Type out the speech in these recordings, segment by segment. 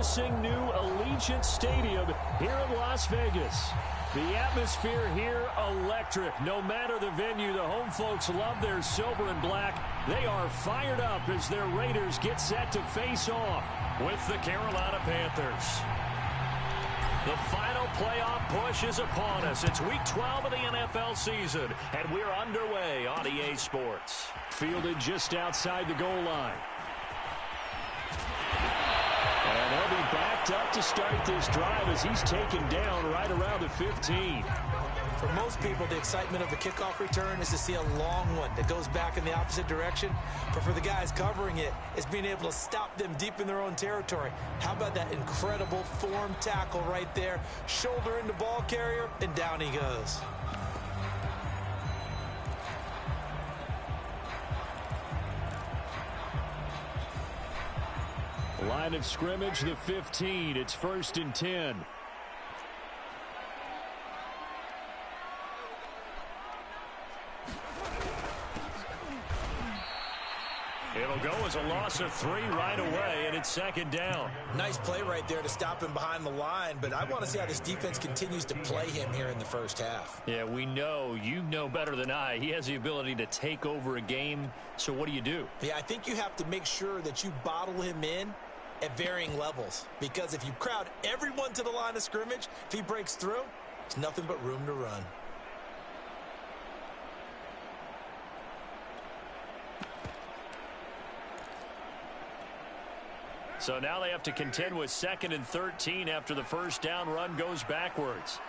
promising new Allegiant Stadium here in Las Vegas. The atmosphere here electric. No matter the venue, the home folks love their silver and black. They are fired up as their Raiders get set to face off with the Carolina Panthers. The final playoff push is upon us. It's week 12 of the NFL season, and we're underway on EA Sports. Fielded just outside the goal line. And they'll be backed up to start this drive as he's taken down right around the 15. For most people, the excitement of the kickoff return is to see a long one that goes back in the opposite direction. But for the guys covering it, it's being able to stop them deep in their own territory. How about that incredible form tackle right there? Shoulder into ball carrier, and down he goes. Line of scrimmage, the 15. It's 1st and 10. It'll go as a loss of 3 right away, and it's 2nd down. Nice play right there to stop him behind the line, but I want to see how this defense continues to play him here in the first half. Yeah, we know. You know better than I. He has the ability to take over a game, so what do? Yeah, I think you have to make sure that you bottle him in at varying levels, because if you crowd everyone to the line of scrimmage, if he breaks through, it's nothing but room to run. So now they have to contend with 2nd and 13 after the first down run goes backwards.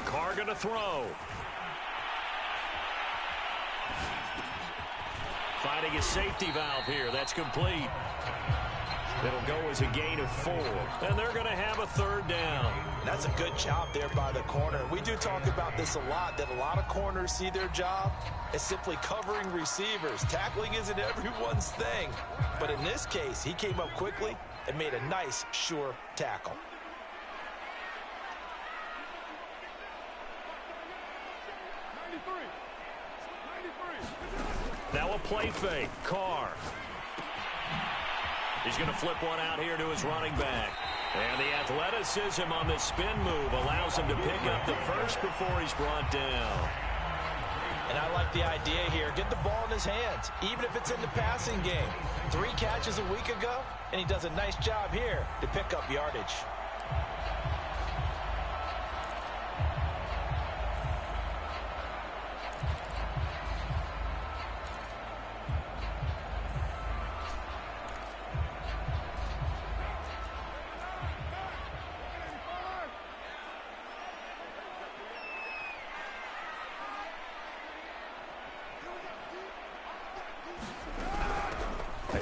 Carr going to throw. Finding a safety valve here. That's complete. It'll go as a gain of 4. And they're going to have a 3rd down. That's a good job there by the corner. We do talk about this a lot, that a lot of corners see their job as simply covering receivers. Tackling isn't everyone's thing. But in this case, he came up quickly and made a nice, sure tackle. Now a play fake. Carr. He's going to flip one out here to his running back. And the athleticism on this spin move allows him to pick up the first before he's brought down. And I like the idea here. Get the ball in his hands, even if it's in the passing game. 3 catches a week ago, and he does a nice job here to pick up yardage.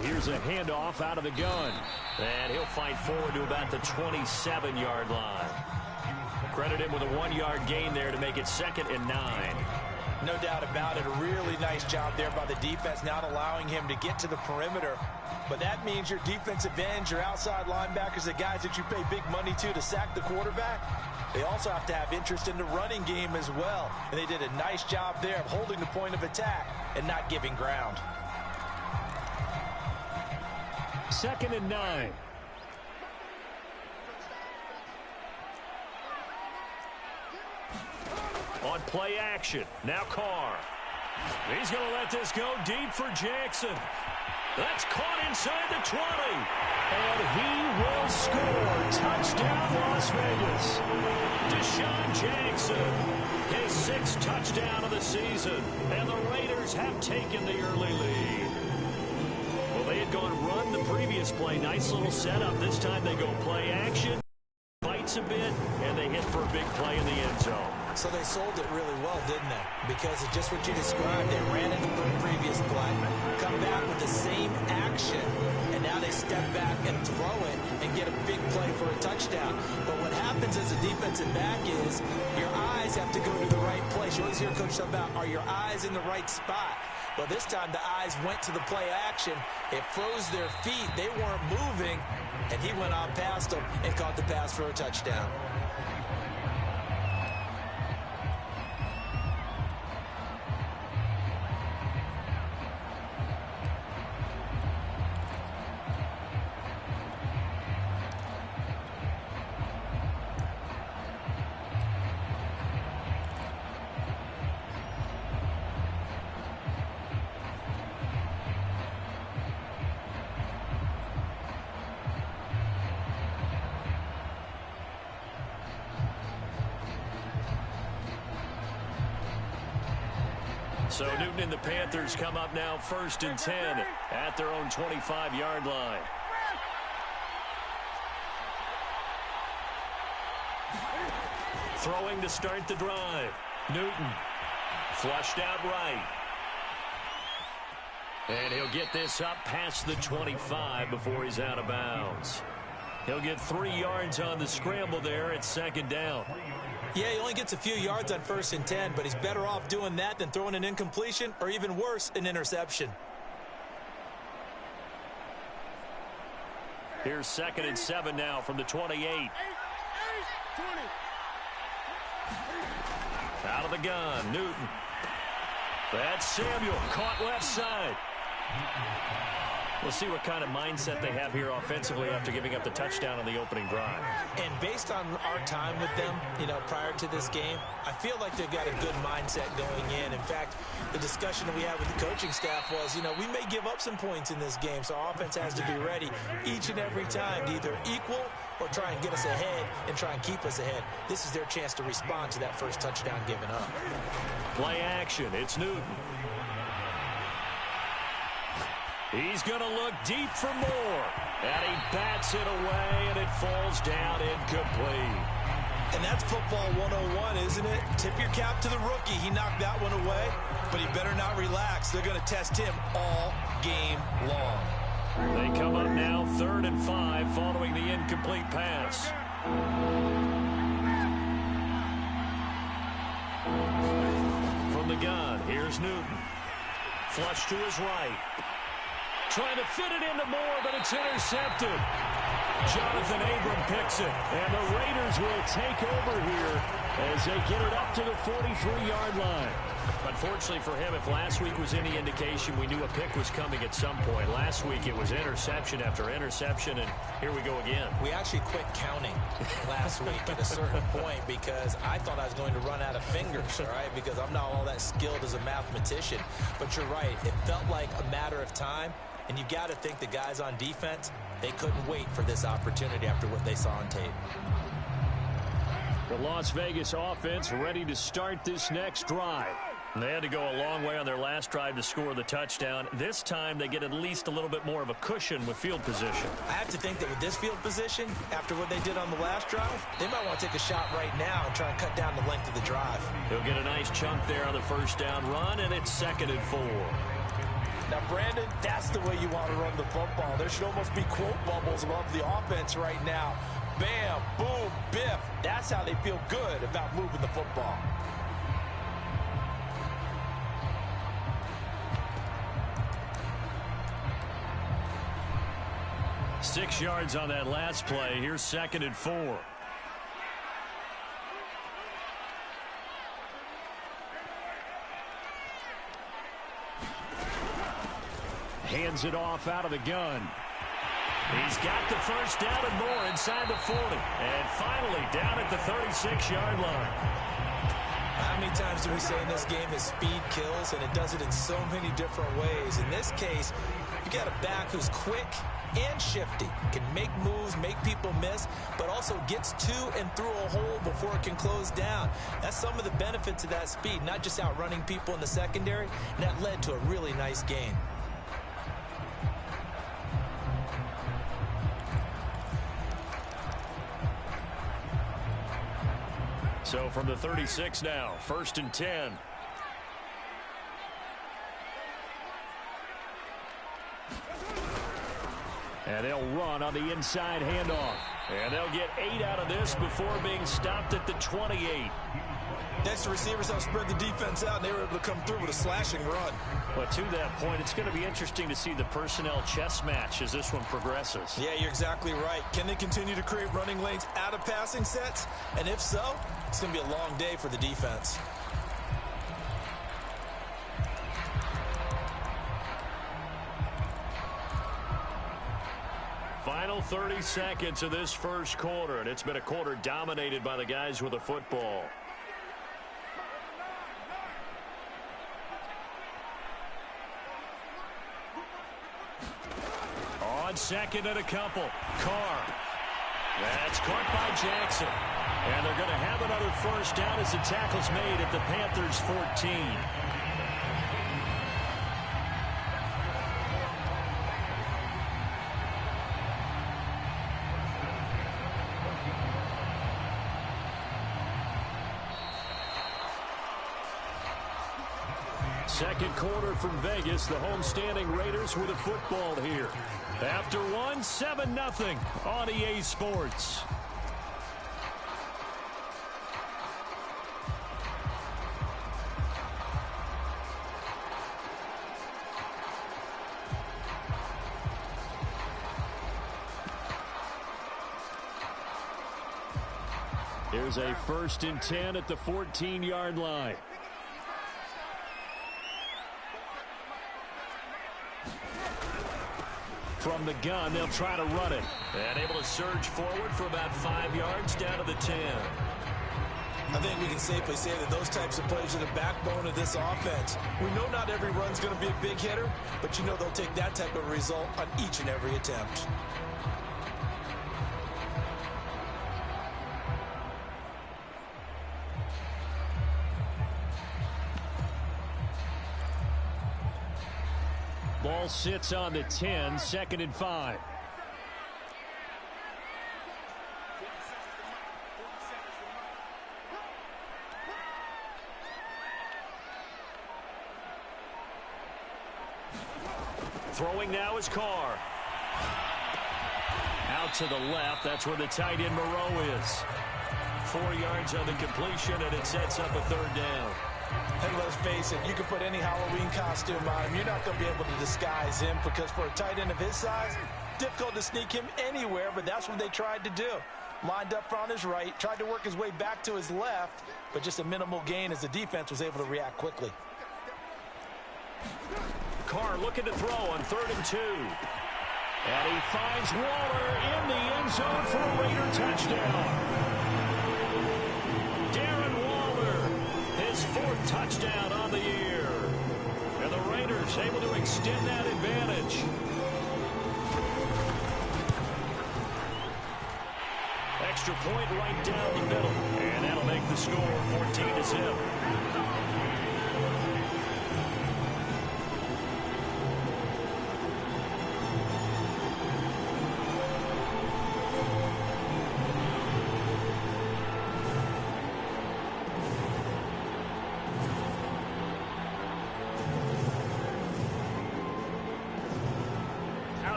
Here's a handoff out of the gun. And he'll fight forward to about the 27-yard line. Credit him with a 1-yard gain there to make it 2nd and 9. No doubt about it. A really nice job there by the defense, not allowing him to get to the perimeter. But that means your defensive ends, your outside linebackers, the guys that you pay big money to sack the quarterback, they also have to have interest in the running game as well. And they did a nice job there of holding the point of attack and not giving ground. 2nd and 9. On play action. Now Carr. He's going to let this go deep for Jackson. That's caught inside the 20. And he will score. Touchdown, Las Vegas. Deshaun Jackson. His 6th touchdown of the season. And the Raiders have taken the early lead. Well, they had gone run the previous play. Nice little setup. This time they go play action. Bites a bit, and they hit for a big play in the end zone. So they sold it really well, didn't they? Because it's just what you described. They ran into the previous play, come back with the same action, and now they step back and throw it and get a big play for a touchdown. But what happens as a defensive back is your eyes have to go to the right place. You always hear Coach talk about, are your eyes in the right spot? Well, this time the eyes went to the play action. It froze their feet. They weren't moving, and he went on past them and caught the pass for a touchdown. So Newton and the Panthers come up now 1st and 10 at their own 25-yard line. Throwing to start the drive. Newton flushed out right. And he'll get this up past the 25 before he's out of bounds. He'll get 3 yards on the scramble there at 2nd down. Yeah, he only gets a few yards on 1st and 10, but he's better off doing that than throwing an incompletion or even worse, an interception. Here's 2nd and 7 now from the 28. Out of the gun, Newton. That's Samuel, caught left side. We'll see what kind of mindset they have here offensively after giving up the touchdown on the opening drive. And based on our time with them, prior to this game, I feel like they've got a good mindset going in. In fact, the discussion that we had with the coaching staff was, we may give up some points in this game, so our offense has to be ready each and every time to either equal or try and get us ahead and try and keep us ahead. This is their chance to respond to that first touchdown given up. Play action, it's Newton. He's going to look deep for more. And he bats it away, and it falls down incomplete. And that's football 101, isn't it? Tip your cap to the rookie. He knocked that one away, but he better not relax. They're going to test him all game long. They come up now 3rd and 5 following the incomplete pass. From the gun, here's Newton. Flush to his right. Trying to fit it into Moore, but it's intercepted. Jonathan Abram picks it, and the Raiders will take over here as they get it up to the 43-yard line. Unfortunately for him, if last week was any indication, we knew a pick was coming at some point. Last week it was interception after interception, and here we go again. We actually quit counting last week at a certain point because I thought I was going to run out of fingers, all right, because I'm not all that skilled as a mathematician. But you're right. It felt like a matter of time. And you got to think the guys on defense, they couldn't wait for this opportunity after what they saw on tape. The Las Vegas offense ready to start this next drive. They had to go a long way on their last drive to score the touchdown. This time they get at least a little bit more of a cushion with field position. I have to think that with this field position, after what they did on the last drive, they might want to take a shot right now and try and cut down the length of the drive. He'll get a nice chunk there on the first down run, and it's 2nd and 4. Now, Brandon, that's the way you want to run the football. There should almost be quote bubbles above the offense right now. Bam, boom, biff. That's how they feel good about moving the football. Six yards on that last play. Here's 2nd and 4. Hands it off out of the gun. He's got the first down and more inside the 40. And finally down at the 36-yard line. How many times do we say in this game that speed kills, and it does it in so many different ways? In this case, you got a back who's quick and shifty, can make moves, make people miss, but also gets to and through a hole before it can close down. That's some of the benefits of that speed, not just outrunning people in the secondary, and that led to a really nice gain. So from the 36 now, 1st and 10. And they'll run on the inside handoff. And they'll get 8 out of this before being stopped at the 28. Next, the receivers helped spread the defense out, and they were able to come through with a slashing run. But to that point, it's going to be interesting to see the personnel chess match as this one progresses. Yeah, you're exactly right. Can they continue to create running lanes out of passing sets? And if so, it's going to be a long day for the defense. Final 30 seconds of this first quarter, and it's been a quarter dominated by the guys with the football. On 2nd and a couple, Carr. That's caught by Jackson. And they're going to have another first down as the tackle's made at the Panthers' 14. Second quarter from Vegas. The home-standing Raiders with a football here. After one, 7-0 on EA Sports. Here's a 1st and 10 at the 14-yard line. From the gun, they'll try to run it. And able to surge forward for about 5 yards down to the 10. I think we can safely say that those types of plays are the backbone of this offense. We know not every run's going to be a big hitter, but you know they'll take that type of result on each and every attempt. Ball sits on the 10, 2nd and 5. Throwing now is Carr. Out to the left, that's where the tight end Moreau is. 4 yards on the completion, and it sets up a 3rd down. And let's face it, you can put any Halloween costume on him. You're not going to be able to disguise him because for a tight end of his size, difficult to sneak him anywhere, but that's what they tried to do. Lined up on his right, tried to work his way back to his left, but just a minimal gain as the defense was able to react quickly. Carr looking to throw on 3rd and 2. And he finds Waller in the end zone for a Raider touchdown. 4th touchdown on the year. And the Raiders able to extend that advantage. Extra point right down the middle. And that'll make the score 14-0.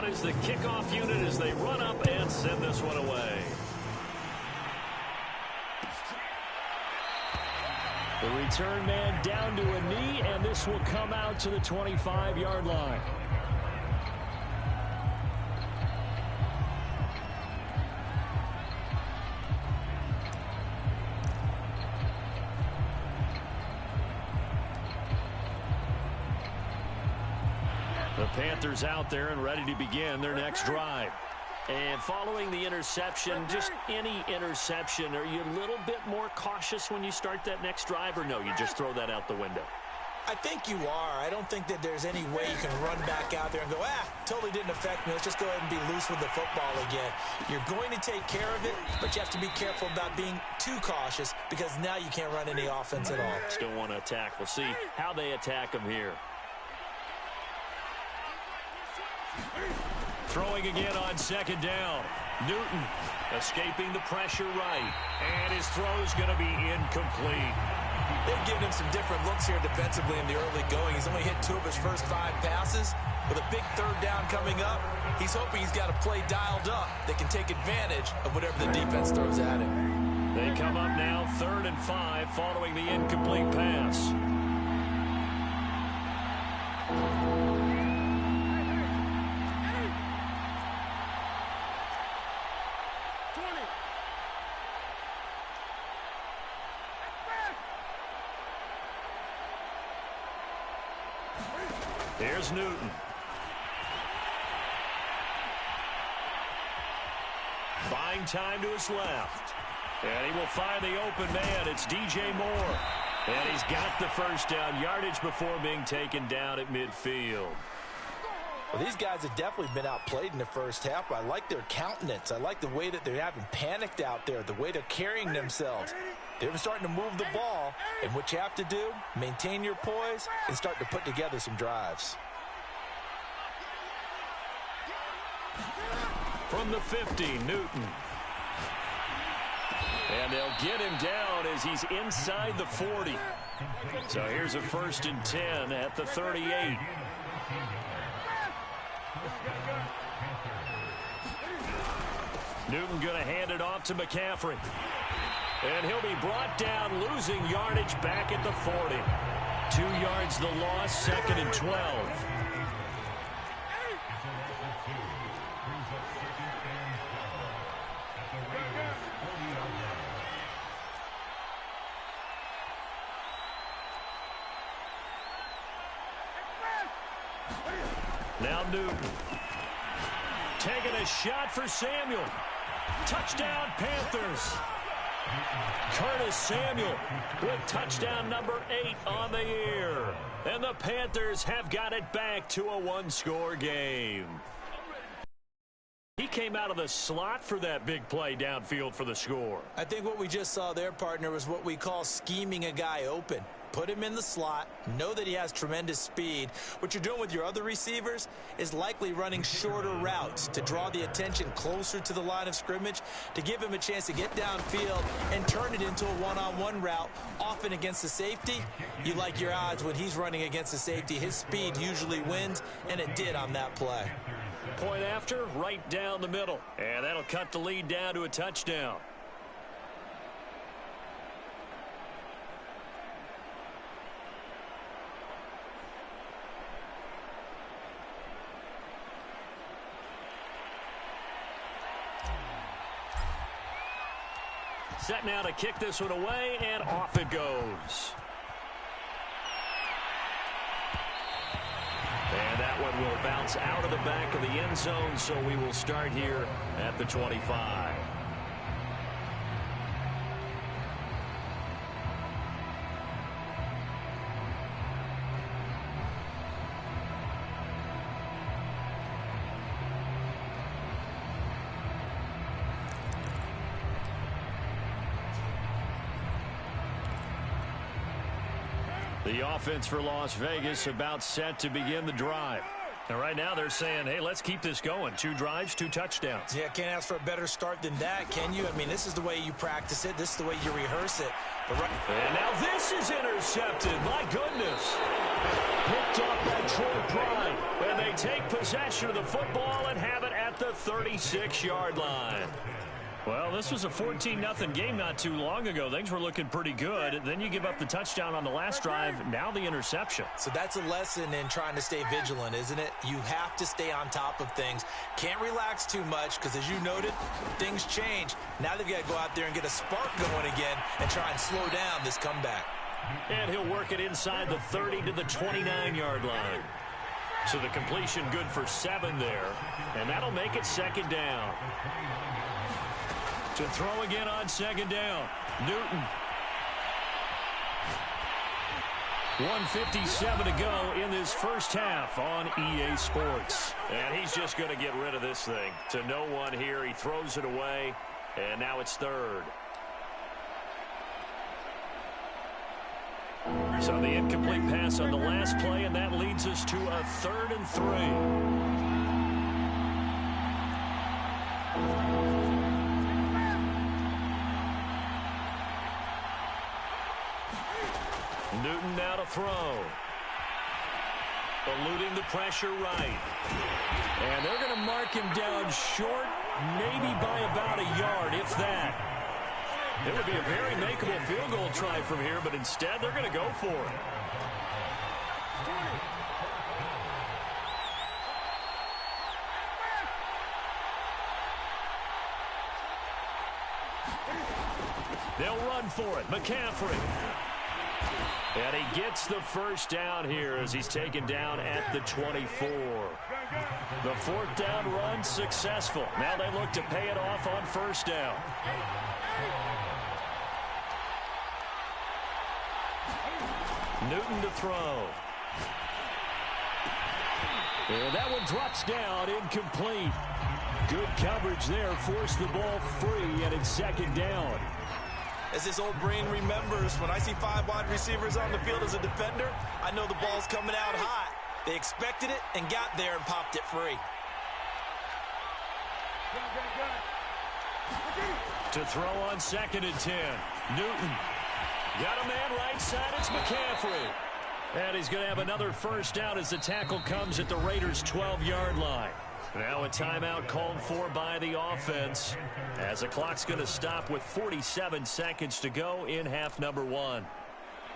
Is the kickoff unit as they run up and send this one away. The return man down to a knee, and this will come out to the 25-yard line. The Panthers out there and ready to begin their next drive. And following the interception, just any interception, are you a little bit more cautious when you start that next drive, or no, you just throw that out the window? I think you are. I don't think that there's any way you can run back out there and go, totally didn't affect me. Let's just go ahead and be loose with the football again. You're going to take care of it, but you have to be careful about being too cautious because now you can't run any offense at all. Still want to attack. We'll see how they attack them here. Throwing again on 2nd down. Newton escaping the pressure right. And his throw's going to be incomplete. They've given him some different looks here defensively in the early going. He's only hit 2 of his first 5 passes. With a big 3rd down coming up, he's hoping he's got a play dialed up that can take advantage of whatever the defense throws at him. They come up now 3rd and 5 following the incomplete pass. Here's Newton. Buying time to his left. And he will find the open man. It's DJ Moore. And he's got the 1st down yardage before being taken down at midfield. Well, these guys have definitely been outplayed in the first half. I like their countenance. I like the way that they haven't panicked out there, the way they're carrying themselves. They're starting to move the ball, and what you have to do, maintain your poise and start to put together some drives. From the 50, Newton. And they'll get him down as he's inside the 40. So here's a 1st and 10 at the 38. Newton going to hand it off to McCaffrey. And he'll be brought down, losing yardage back at the 40. 2 yards the loss, 2nd and 12. Now Newton. Taking a shot for Samuel. Touchdown, Panthers. Curtis Samuel with touchdown number 8 on the year. And the Panthers have got it back to a 1-score game. He came out of the slot for that big play downfield for the score. I think what we just saw there, partner, was what we call scheming a guy open. Put him in the slot, know that he has tremendous speed. What you're doing with your other receivers is likely running shorter routes to draw the attention closer to the line of scrimmage, to give him a chance to get downfield and turn it into a one-on-one route, often against the safety. You like your odds when he's running against the safety. His speed usually wins, and it did on that play. Point after, right down the middle. And that'll cut the lead down to a touchdown. Set now to kick this one away, and off it goes. And that one will bounce out of the back of the end zone, so we will start here at the 25. The offense for Las Vegas about set to begin the drive. And right now they're saying, hey, let's keep this going. 2 drives, 2 touchdowns. Yeah, can't ask for a better start than that, can you? I mean, this is the way you practice it. This is the way you rehearse it. And now this is intercepted. My goodness. Picked up by Troy Pride. And they take possession of the football and have it at the 36-yard line. Well, this was a 14-0 game not too long ago. Things were looking pretty good. Then you give up the touchdown on the last drive. Now the interception. So that's a lesson in trying to stay vigilant, isn't it? You have to stay on top of things. Can't relax too much because, as you noted, things change. Now they've got to go out there and get a spark going again and try and slow down this comeback. And he'll work it inside the 30 to the 29-yard line. So the completion good for 7 there. And that'll make it 2nd down. To throw again on 2nd down. Newton. 1:57 to go in this first half on EA Sports. And he's just going to get rid of this thing. To no one here. He throws it away. And now it's 3rd. So the incomplete pass on the last play, and that leads us to a 3rd and 3. Newton now to throw. Eluding the pressure right. And they're going to mark him down short, maybe by about a yard, if that. It would be a very makeable field goal try from here, but instead they're going to go for it. They'll run for it. McCaffrey. And he gets the first down here as he's taken down at the 24. The 4th down run successful. Now they look to pay it off on 1st down. Newton to throw. And that one drops down, incomplete. Good coverage there, forced the ball free, and it's 2nd down. As his old brain remembers, when I see 5 wide receivers on the field as a defender, I know the ball's coming out hot. They expected it and got there and popped it free. To throw on 2nd and 10. Newton. Got a man right side. It's McCaffrey. And he's going to have another first down as the tackle comes at the Raiders' 12-yard line. Now a timeout called for by the offense as the clock's going to stop with 47 seconds to go in half number one.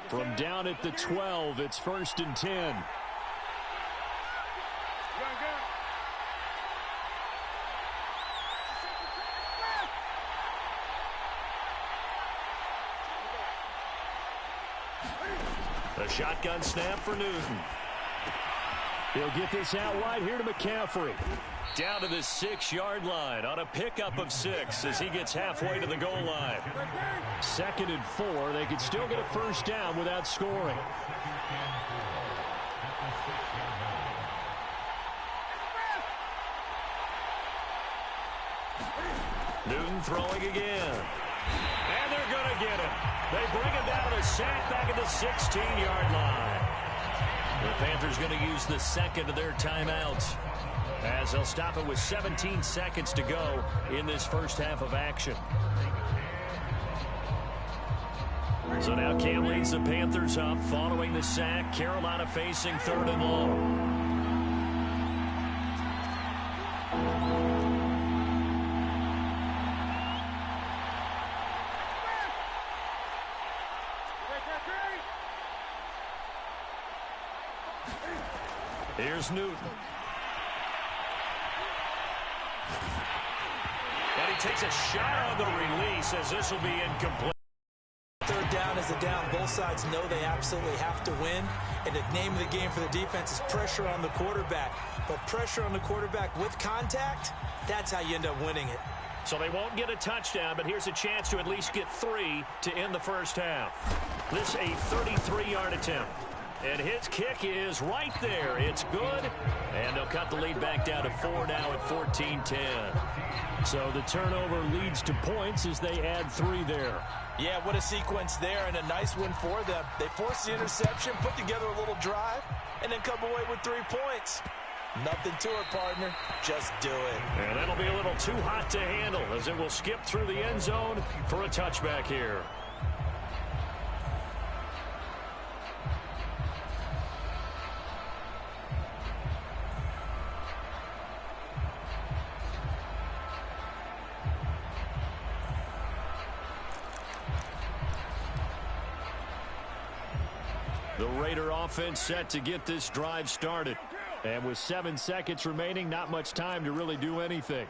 From down at the 12, it's 1st and 10. A shotgun snap for Newton. He'll get this out wide here to McCaffrey. Down to the 6-yard line on a pickup of 6 as he gets halfway to the goal line. 2nd and 4. They could still get a first down without scoring. Newton throwing again. And they're going to get him. They bring him down with a sack back at the 16-yard line. The Panthers going to use the second of their timeouts as they'll stop it with 17 seconds to go in this first half of action. So now Cam leads the Panthers up following the sack. Carolina facing 3rd and long. Here's Newton. And he takes a shot on the release as this will be incomplete. 3rd down is a down. Both sides know they absolutely have to win. And the name of the game for the defense is pressure on the quarterback. But pressure on the quarterback with contact, that's how you end up winning it. So they won't get a touchdown, but here's a chance to at least get 3 to end the first half. This a 33-yard attempt. And his kick is right there. It's good. And they'll cut the lead back down to 4 now at 14-10. So the turnover leads to points as they add 3 there. Yeah, what a sequence there and a nice win for them. They force the interception, put together a little drive, and then come away with 3 points. Nothing to it, partner. Just do it. And that'll be a little too hot to handle as it will skip through the end zone for a touchback here. The Raider offense set to get this drive started. And with 7 seconds remaining, not much time to really do anything.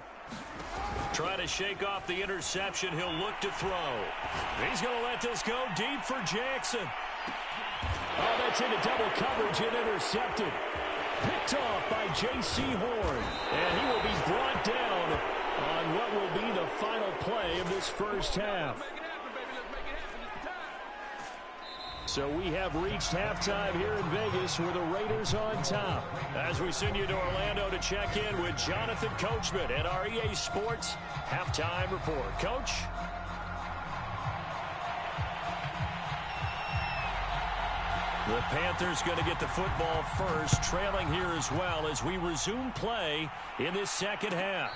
Trying to shake off the interception. He'll look to throw. He's going to let this go deep for Jackson. Oh, that's into double coverage and intercepted. Picked off by J.C. Horn. And he will be brought down on what will be the final play of this first half. So we have reached halftime here in Vegas with the Raiders on top. As we send you to Orlando to check in with Jonathan Coachman at our EA Sports Halftime Report. Coach? The Panthers going to get the football first, trailing here as well as we resume play in this second half.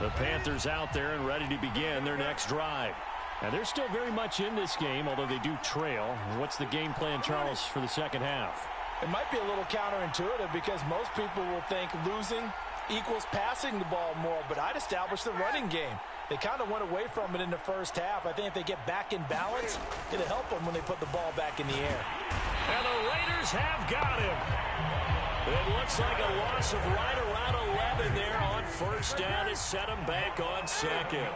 The Panthers out there and ready to begin their next drive. And they're still very much in this game, although they do trail. What's the game plan, Charles, for the second half? It might be a little counterintuitive because most people will think losing equals passing the ball more, but I'd establish the running game. They kind of went away from it in the first half. I think if they get back in balance, it'll help them when they put the ball back in the air. And the Raiders have got him. It looks like a loss of right around 11 there on first down to set him back on second.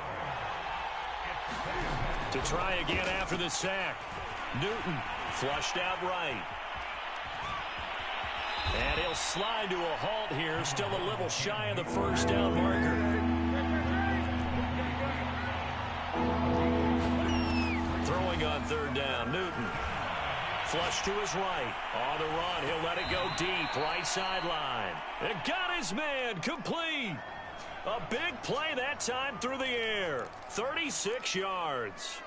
To try again after the sack. Newton flushed out right. And he'll slide to a halt here, still a little shy of the first down marker. Throwing on third down, Newton. Flush to his right. On the run, he'll let it go deep, right sideline. And got his man, complete. A big play that time through the air. 36 yards.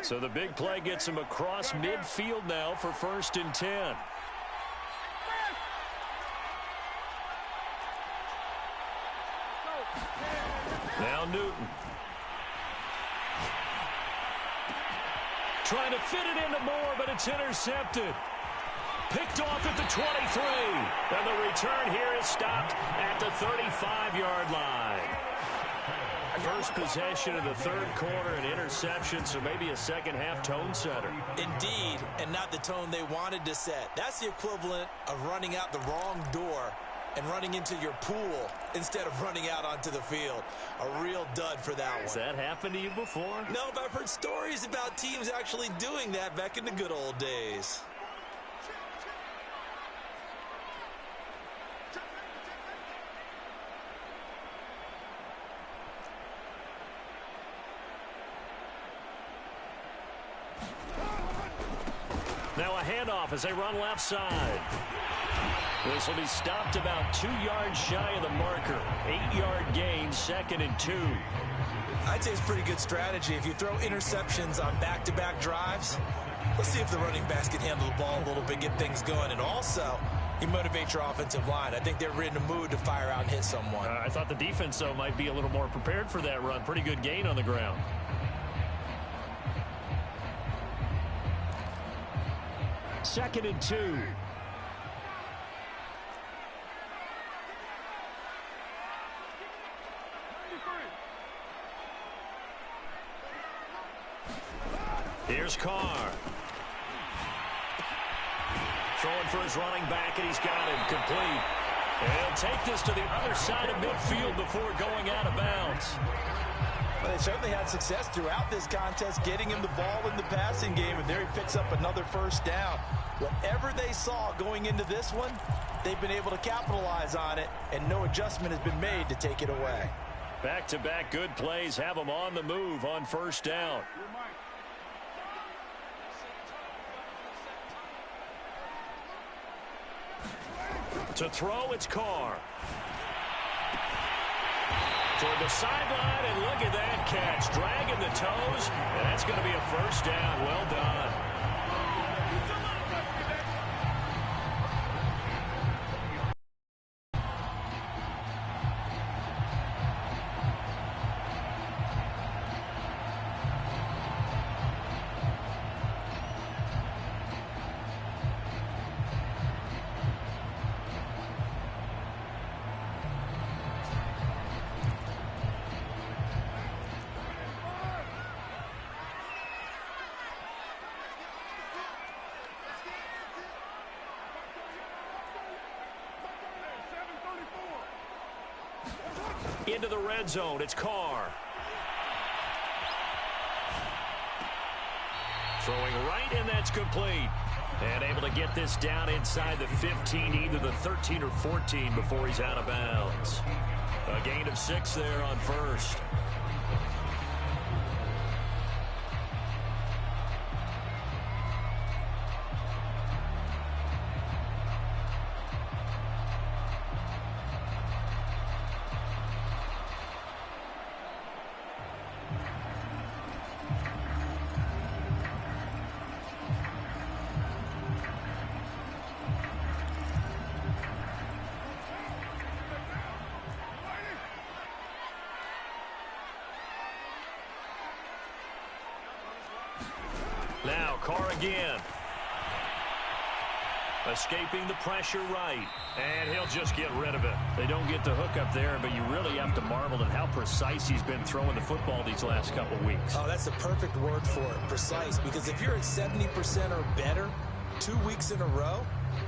So the big play gets him across midfield now for 1st and 10. Now Newton. Trying to fit it into Moore, but it's intercepted. Picked off at the 23. And the return here is stopped at the 35-yard line. First possession of the 3rd quarter, an interception, so maybe a second-half tone setter. Indeed, and not the tone they wanted to set. That's the equivalent of running out the wrong door and running into your pool instead of running out onto the field. A real dud for that one. Has that happened to you before? No, but I've heard stories about teams actually doing that back in the good old days. Now a handoff as they run left side. This will be stopped about 2 yards shy of the marker. 8-yard gain, 2nd and 2. I'd say it's pretty good strategy. If you throw interceptions on back-to-back drives, let's see if the running backs can handle the ball a little bit, get things going. And also, you motivate your offensive line. I think they're in a mood to fire out and hit someone. I thought the defense, though, might be a little more prepared for that run. Pretty good gain on the ground. Second and 2. Here's Carr. Throwing for his running back, and he's got him complete. And he'll take this to the other side of midfield before going out of bounds. Well, they certainly had success throughout this contest getting him the ball in the passing game, and there he picks up another 1st down. Whatever they saw going into this one, they've been able to capitalize on it, and no adjustment has been made to take it away. Back-to-back good plays have them on the move on 1st down. To throw, it's Carr. Toward the sideline, and look at that catch. Dragging the toes, and that's going to be a 1st down. Well done. Into the red zone, it's Carr. Throwing right, and that's complete. And able to get this down inside the 15, either the 13 or 14 before he's out of bounds. A gain of 6 there on 1st. Now Carr again. Escaping the pressure right. And he'll just get rid of it. They don't get the hook up there, but you really have to marvel at how precise he's been throwing the football these last couple weeks. Oh, that's the perfect word for it, precise. Because if you're at 70% or better 2 weeks in a row,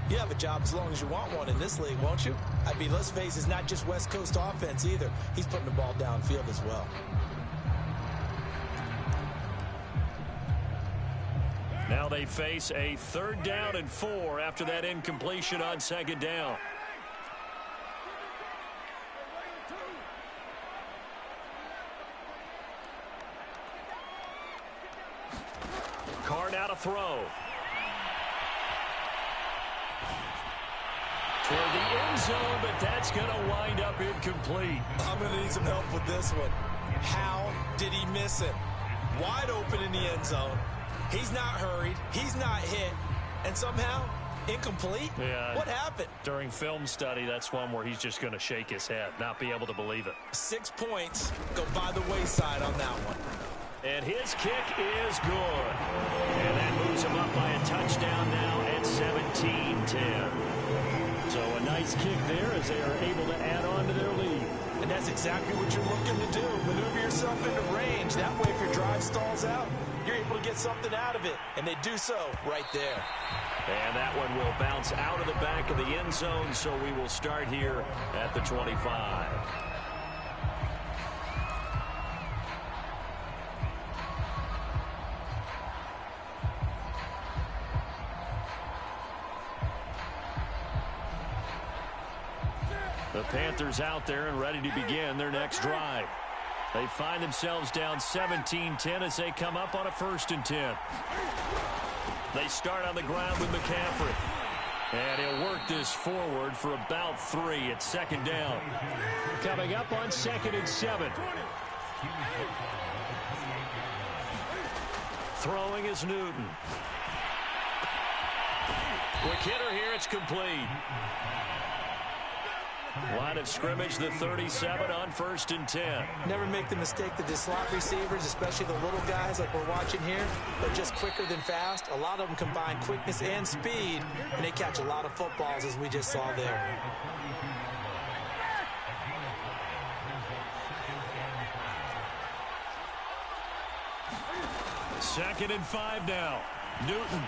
you have a job as long as you want one in this league, won't you? I mean, let's face it, it's not just West Coast offense either. He's putting the ball downfield as well. Now they face a 3rd down and 4 after that incompletion on 2nd down. Carr now to throw. Toward the end zone, but that's going to wind up incomplete. I'm going to need some help with this one. How did he miss it? wide open in the end zone. He's not hurried. He's not hit. And somehow, incomplete? Yeah. What happened? During film study, that's one where he's just going to shake his head, not be able to believe it. 6 points go by the wayside on that one. And his kick is good. And that moves him up by a touchdown now at 17-10. So a nice kick there as they are able to add on to their lead. And that's exactly what you're looking to do. Maneuver yourself into range. That way, if your drive stalls out, you're able to get something out of it. And they do so right there. And that one will bounce out of the back of the end zone, so we will start here at the 25. The Panthers out there and ready to begin their next drive. They find themselves down 17-10 as they come up on a 1st and 10. They start on the ground with McCaffrey. And he'll work this forward for about 3 at 2nd down. Coming up on 2nd and 7. Throwing is Newton. Quick hitter here, it's complete. Line of scrimmage, the 37 on 1st and 10. Never make the mistake that the slot receivers, especially the little guys like we're watching here, are just quicker than fast. A lot of them combine quickness and speed, and they catch a lot of footballs, as we just saw there. Second and 5 now. Newton.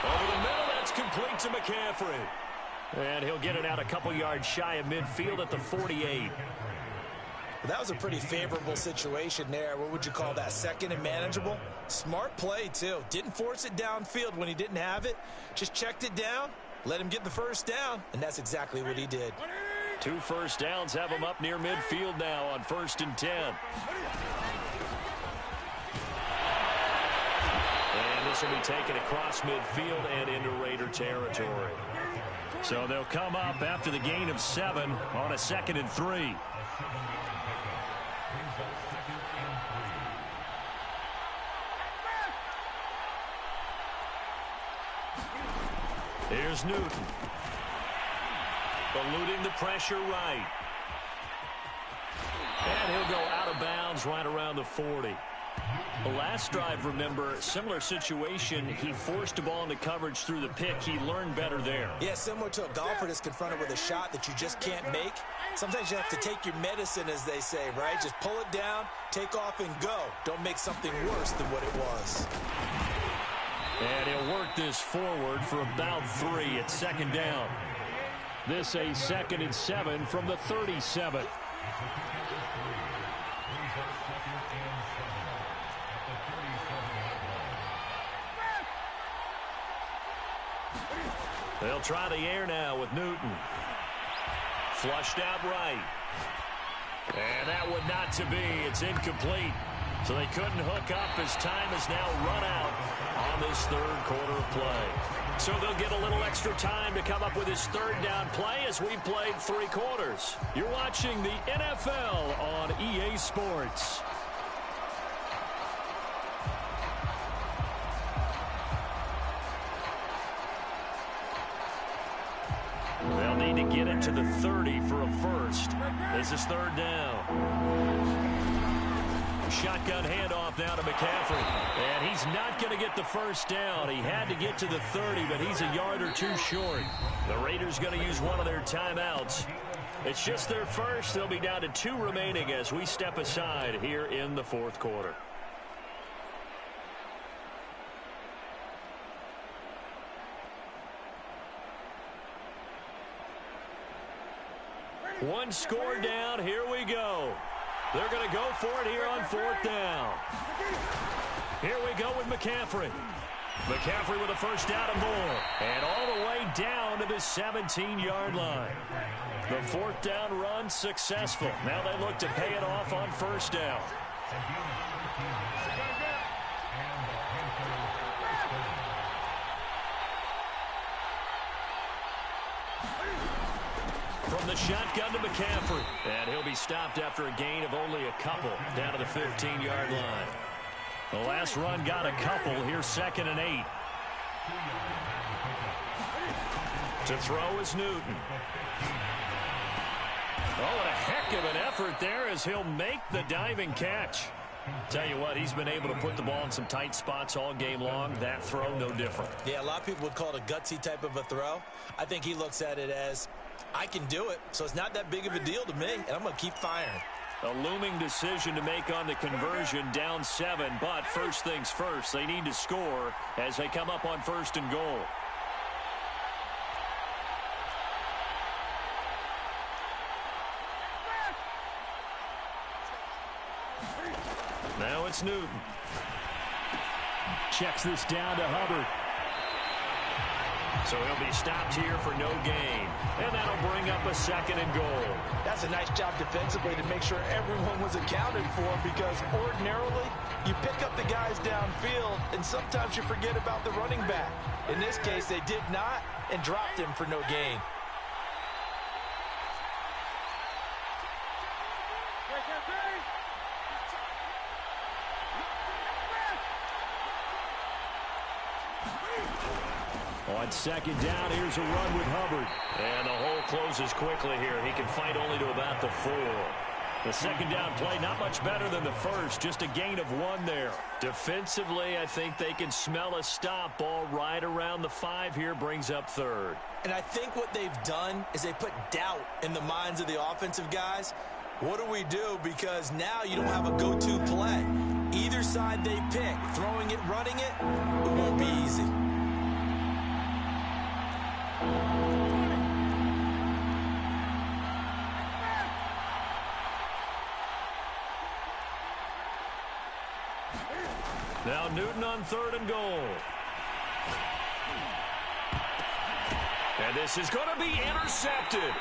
Over the middle, that's complete to McCaffrey. And he'll get it out a couple yards shy of midfield at the 48. That was a pretty favorable situation there. What would you call that? 2nd and manageable? Smart play, too. Didn't force it downfield when he didn't have it. Just checked it down, let him get the 1st down, and that's exactly what he did. 2 first downs have him up near midfield now on 1st and 10. And this will be taken across midfield and into Raider territory. So they'll come up after the gain of 7 on a 2nd and 3. Here's Newton. Eluding the pressure right. And he'll go out of bounds right around the 40. The last drive, remember, similar situation. He forced a ball into coverage through the pick. He learned better there. Yeah, similar to a golfer that's confronted with a shot that you just can't make. Sometimes you have to take your medicine, as they say, right? Just pull it down, take off, and go. Don't make something worse than what it was. And he'll work this forward for about 3 at 2nd down. This a 2nd and 7 from the 37. They'll try the air now with Newton. Flushed out right. And that would not to be. It's incomplete. So they couldn't hook up as time has now run out on this 3rd quarter of play. So they'll get a little extra time to come up with his 3rd down play as we played 3 quarters. You're watching the NFL on EA Sports. They'll need to get it to the 30 for a first. This is 3rd down. Shotgun handoff now to McCaffrey. And he's not going to get the 1st down. He had to get to the 30, but he's a yard or 2 short. The Raiders going to use one of their timeouts. It's just their first. They'll be down to 2 remaining as we step aside here in the 4th quarter. One score down. Here we go. They're going to go for it here on 4th down. Here we go with McCaffrey. McCaffrey with a 1st down and more. And all the way down to the 17-yard line. The 4th down run successful. Now they look to pay it off on 1st down. from the shotgun to McCaffrey. And he'll be stopped after a gain of only a couple down to the 15-yard line. The last run got a couple. Here's 2nd and 8. To throw is Newton. Oh, what a heck of an effort there as he'll make the diving catch. Tell you what, he's been able to put the ball in some tight spots all game long. That throw, no different. Yeah, a lot of people would call it a gutsy type of a throw. I think he looks at it as, I can do it, so it's not that big of a deal to me, and I'm going to keep firing. A looming decision to make on the conversion, down 7, but first things first, they need to score as they come up on 1st and goal. Now it's Newton. Checks this down to Hubbard. So he'll be stopped here for no gain. And that'll bring up a 2nd and goal. That's a nice job defensively to make sure everyone was accounted for, because ordinarily you pick up the guys downfield and sometimes you forget about the running back. In this case, they did not and dropped him for no gain. On 2nd down, here's a run with Hubbard. And the hole closes quickly here. He can fight only to about the 4. The 2nd down play, not much better than the first. Just a gain of 1 there. Defensively, I think they can smell a stop. Ball right around the 5 here, brings up 3rd. And I think what they've done is they put doubt in the minds of the offensive guys. What do we do? Because now you don't have a go-to play. Either side they pick, throwing it, running it, it won't be easy. Now Newton on 3rd and goal. And this is going to be intercepted.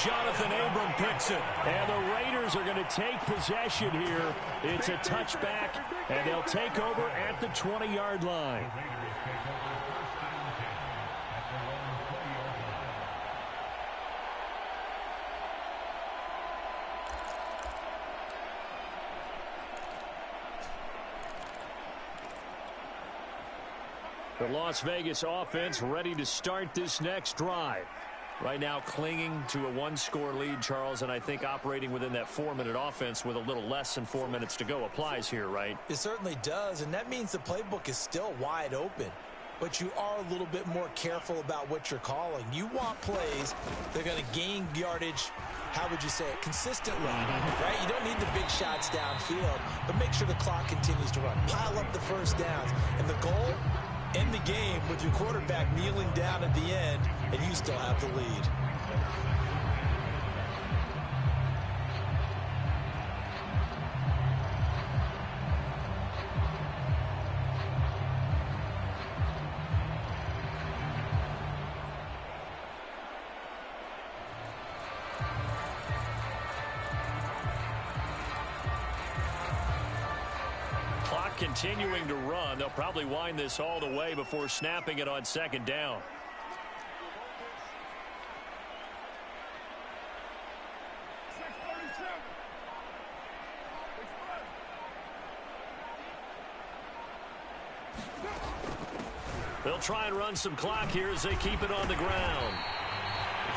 Jonathan Abram picks it. And the Raiders are going to take possession here. It's a touchback, and they'll take over at the 20-yard line. The Las Vegas offense ready to start this next drive. Right now clinging to a 1-score lead, Charles, and I think operating within that 4-minute offense with a little less than 4 minutes to go applies here, right? It certainly does, and that means the playbook is still wide open. But you are a little bit more careful about what you're calling. You want plays that are going to gain yardage, how would you say it, consistently, right? You don't need the big shots downfield, but make sure the clock continues to run. Pile up the first downs. And the goal, end the game with your quarterback kneeling down at the end, and you still have the lead. Continuing to run. They'll probably wind this all the way before snapping it on 2nd down. They'll try and run some clock here as they keep it on the ground.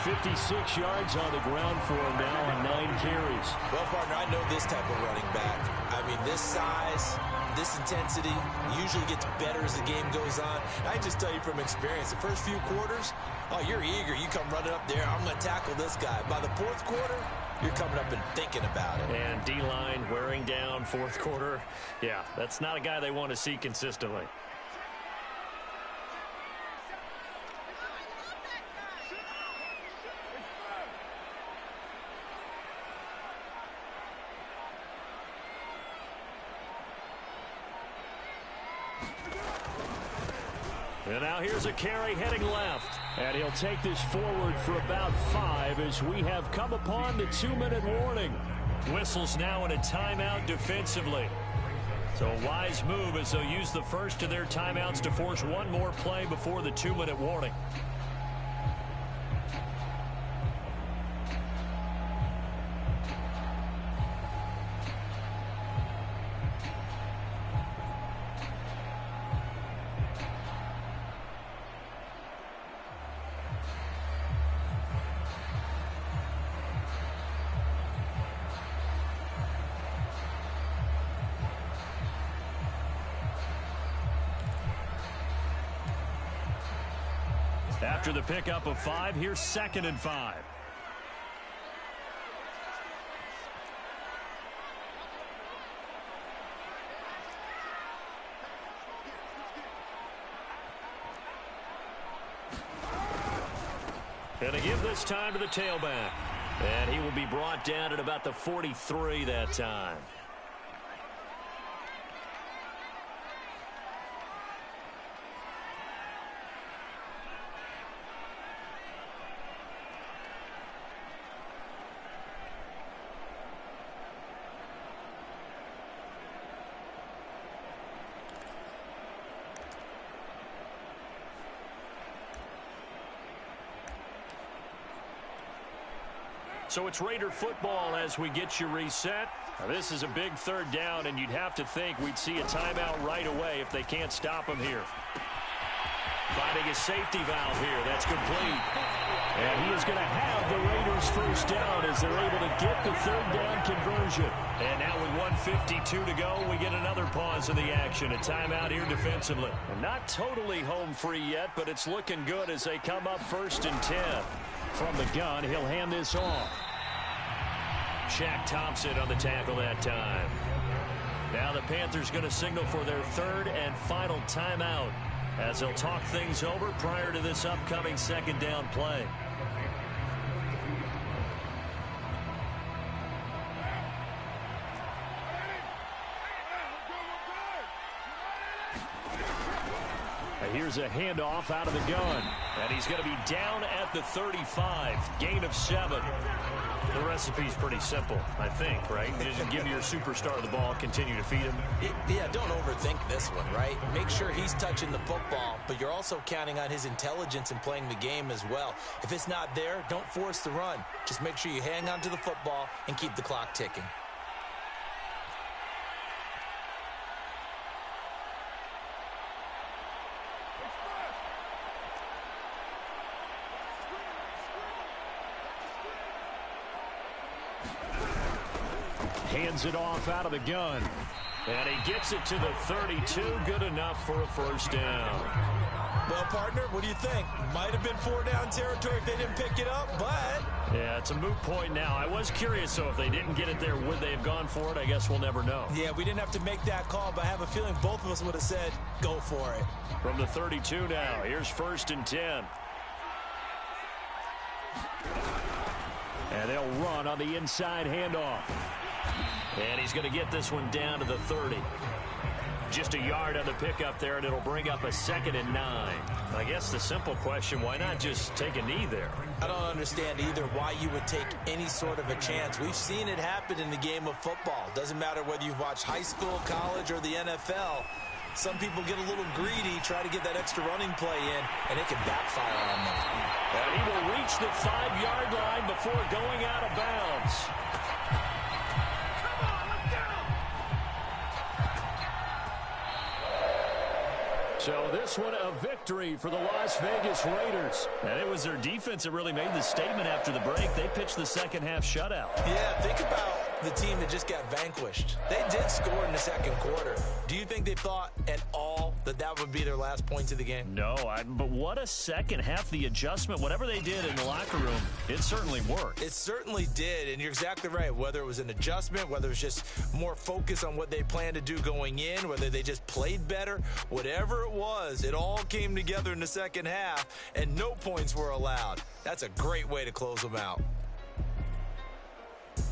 56 yards on the ground for him now on 9 carries. Well, partner, I know this type of running back. I mean, this size, this intensity usually gets better as the game goes on. I just tell you from experience, the first few quarters, oh, you're eager. You come running up there, I'm going to tackle this guy. By the 4th quarter, you're coming up and thinking about it. And D-line wearing down 4th quarter. Yeah, that's not a guy they want to see consistently. And now here's a carry heading left. And he'll take this forward for about 5 as we have come upon the 2-minute warning. Whistles now in a timeout defensively. So a wise move as they'll use the first of their timeouts to force one more play before the 2-minute warning. After the pickup of 5, here's 2nd and 5. And to give this time to the tailback. And he will be brought down at about the 43 that time. So it's Raider football as we get you reset. Now, this is a big 3rd down, and you'd have to think we'd see a timeout right away if they can't stop him here. Finding a safety valve here. That's complete. And he is going to have the Raiders 1st down as they're able to get the 3rd down conversion. And now with 1:52 to go, we get another pause in the action. A timeout here defensively. And not totally home free yet, but it's looking good as they come up 1st and 10. From the gun, he'll hand this off. Shaq Thompson on the tackle that time. Now the Panthers going to signal for their 3rd and final timeout as they'll talk things over prior to this upcoming 2nd down play. Here's a handoff out of the gun. And he's going to be down at the 35. Gain of 7. The recipe's pretty simple, I think, right? Just give your superstar the ball, continue to feed him. Yeah, don't overthink this one, right? Make sure he's touching the football, but you're also counting on his intelligence in playing the game as well. If it's not there, don't force the run. Just make sure you hang on to the football and keep the clock ticking. Hands it off out of the gun. And he gets it to the 32. Good enough for a 1st down. Well, partner, what do you think? Might have been 4-down territory if they didn't pick it up, but... Yeah, it's a moot point now. I was curious, so if they didn't get it there, would they have gone for it? I guess we'll never know. Yeah, we didn't have to make that call, but I have a feeling both of us would have said, go for it. From the 32 now, here's 1st and 10. And they'll run on the inside handoff. And he's going to get this one down to the 30. Just a yard on the pickup there, and it'll bring up a 2nd and 9. I guess the simple question, why not just take a knee there? I don't understand either why you would take any sort of a chance. We've seen it happen in the game of football. Doesn't matter whether you've watched high school, college, or the NFL. Some people get a little greedy, try to get that extra running play in, and it can backfire on them. And he will reach the 5-yard line before going out of bounds. So this one a victory for the Las Vegas Raiders. And it was their defense that really made the statement after the break. They pitched the 2nd half shutout. Yeah, think about the team that just got vanquished. They did score in the 2nd quarter. Do you think they thought at all that that would be their last points of the game? No, but what a 2nd half. The adjustment, whatever they did in the locker room, it certainly worked. It certainly did, and you're exactly right. Whether it was an adjustment, whether it was just more focus on what they planned to do going in, whether they just played better, whatever it was, it all came together in the 2nd half, and no points were allowed. That's a great way to close them out.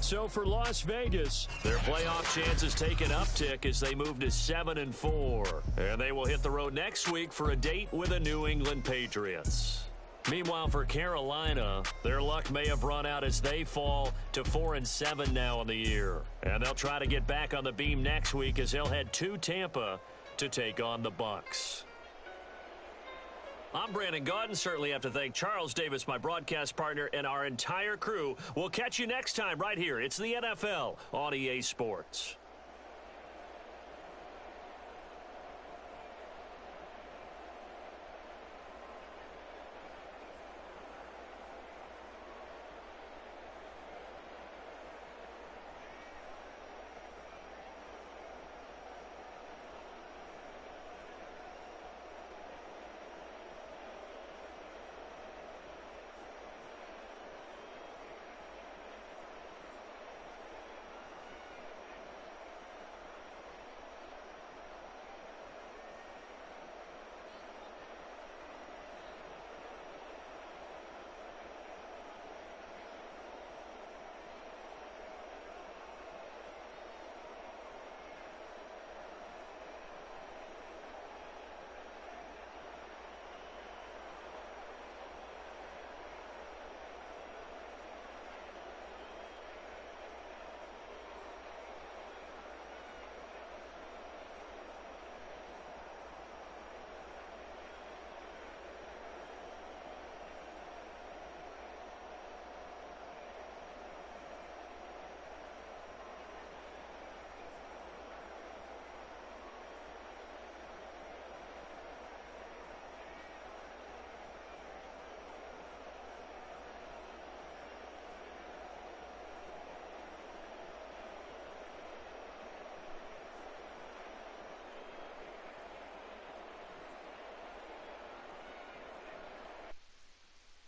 So for Las Vegas, their playoff chances take an uptick as they move to 7-4. And they will hit the road next week for a date with the New England Patriots. Meanwhile, for Carolina, their luck may have run out as they fall to 4-7 now in the year. And they'll try to get back on the beam next week as they'll head to Tampa to take on the Bucs. I'm Brandon Gaudin. Certainly have to thank Charles Davis, my broadcast partner, and our entire crew. We'll catch you next time right here. It's the NFL on EA Sports.